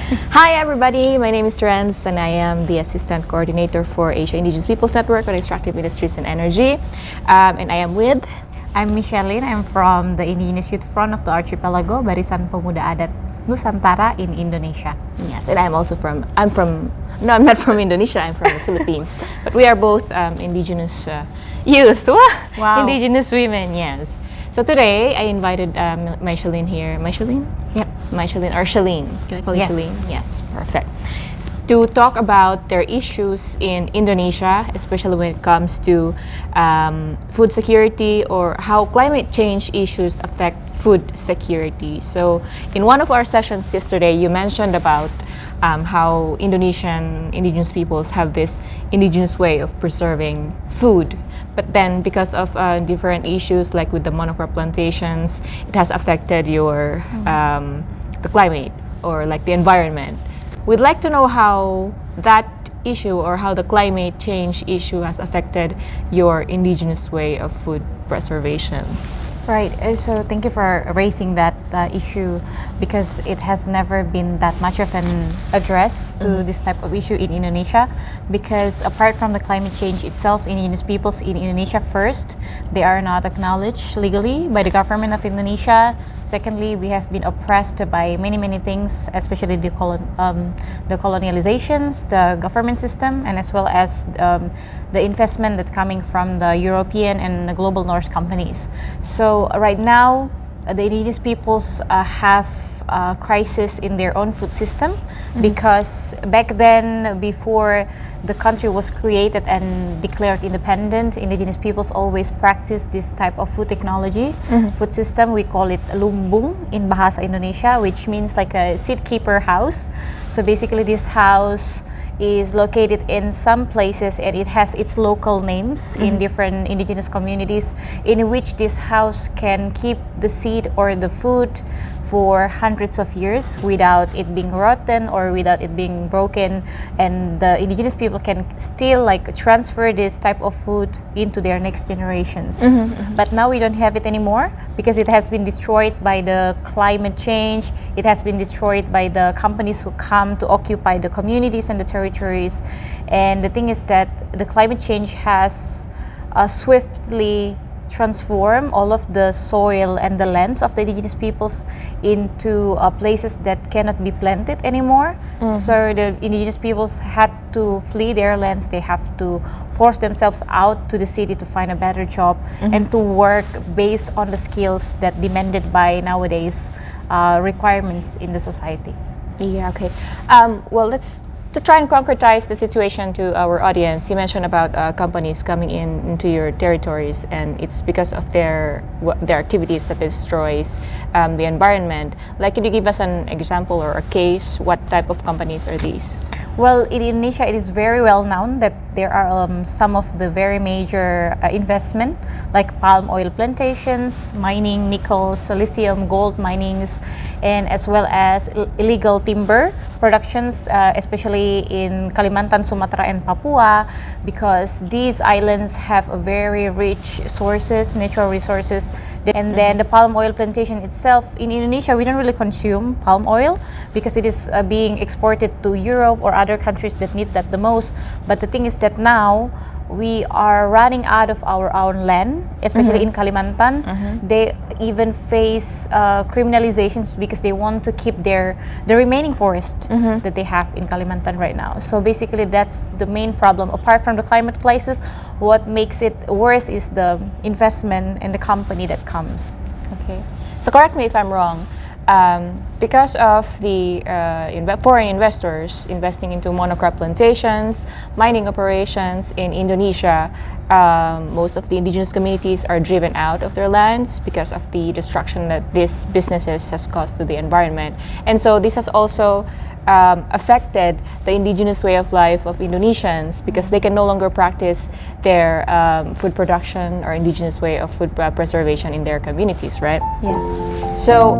Hi everybody, my name is Renz and I am the Assistant Coordinator for Asia Indigenous Peoples Network on Extractive Industries and Energy. And I am with... I'm Micheline. I'm from the Indigenous Youth Front of the Archipelago, Barisan Pemuda Adat Nusantara in Indonesia. Yes, and I'm not from Indonesia, I'm from the Philippines. But we are both Indigenous youth. Wow. Indigenous women, yes. So today I invited Micheline here. Micheline? Yep. Micheline or Shalene? Can I call you Yes. Shalene? Yes, perfect. To talk about their issues in Indonesia, especially when it comes to food security or how climate change issues affect food security. So in one of our sessions yesterday, you mentioned about how indigenous peoples have this indigenous way of preserving food. But then because of different issues like with the monocrop plantations, it has affected your the climate or like the environment. We'd like to know how that issue or how the climate change issue has affected your indigenous way of food preservation. Right. So thank you for raising that issue because it has never been that much of an address to this type of issue in Indonesia. Because apart from the climate change itself, indigenous peoples in Indonesia, first, they are not acknowledged legally by the government of Indonesia. Secondly, we have been oppressed by many things, especially the colonializations, the government system, and as well as the investment that's coming from the European and the global North companies. So right now, the indigenous peoples have a crisis in their own food system because back then, before the country was created and declared independent, indigenous peoples always practice this type of food technology, food system. We call it lumbung in Bahasa Indonesia, which means like a seed keeper house. So basically this house is located in some places and it has its local names in different indigenous communities in which this house can keep the seed or the food for hundreds of years without it being rotten or without it being broken, and the indigenous people can still like transfer this type of food into their next generations. But now we don't have it anymore because it has been destroyed by the climate change. It has been destroyed by the companies who come to occupy the communities and the territories. And the thing is that the climate change has swiftly transform all of the soil and the lands of the indigenous peoples into places that cannot be planted anymore. So the indigenous peoples had to flee their lands. They have to force themselves out to the city to find a better job and to work based on the skills that demanded by nowadays requirements in the society. Yeah, okay. Well, to try and concretize the situation to our audience, you mentioned about companies coming into your territories, and it's because of their activities that destroys the environment. Like, could you give us an example or a case? What type of companies are these? Well, in Indonesia, it is very well known that there are some of the very major investment, like palm oil plantations, mining, nickel, lithium, gold minings, and as well as illegal timber productions, especially in Kalimantan, Sumatra, and Papua, because these islands have a very rich sources, natural resources. And then the palm oil plantation itself, in Indonesia, we don't really consume palm oil because it is being exported to Europe or other countries that need that the most. But the thing is that now we are running out of our own land, especially in Kalimantan. They even face criminalizations because they want to keep the remaining forest that they have in Kalimantan right now. So basically that's the main problem. Apart from the climate crisis, what makes it worse is the investment and the company that comes. Okay. So correct me if I'm wrong. Because of the foreign investors investing into monocrop plantations, mining operations in Indonesia, most of the indigenous communities are driven out of their lands because of the destruction that these businesses has caused to the environment. And so this has also affected the indigenous way of life of Indonesians because they can no longer practice their food production or indigenous way of food preservation in their communities, right? Yes. So